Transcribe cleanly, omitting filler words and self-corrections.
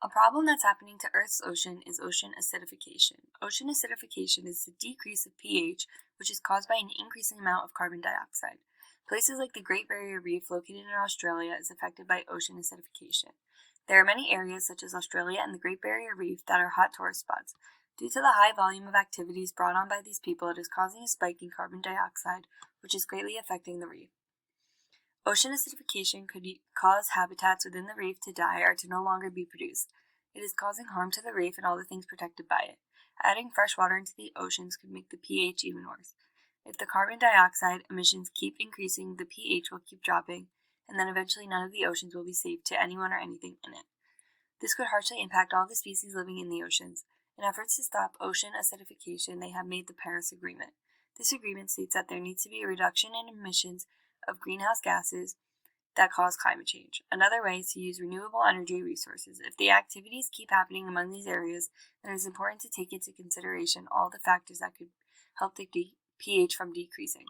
A problem that's happening to Earth's ocean is ocean acidification. Ocean acidification is the decrease of pH, which is caused by an increasing amount of carbon dioxide. Places like the Great Barrier Reef, located in Australia, is affected by ocean acidification. There are many areas, such as Australia and the Great Barrier Reef, that are hot tourist spots. Due to the high volume of activities brought on by these people, it is causing a spike in carbon dioxide, which is greatly affecting the reef. Ocean acidification could cause habitats within the reef to die or to no longer be produced. It is causing harm to the reef and all the things protected by it. Adding fresh water into the oceans could make the pH even worse. If the carbon dioxide emissions keep increasing, the pH will keep dropping, and then eventually none of the oceans will be safe to anyone or anything in it. This could harshly impact all the species living in the oceans. In efforts to stop ocean acidification, they have made the Paris Agreement. This agreement states that there needs to be a reduction in emissions of greenhouse gases that cause climate change. Another way is to use renewable energy resources. If the activities keep happening among these areas, then it is important to take into consideration all the factors that could help the pH from decreasing.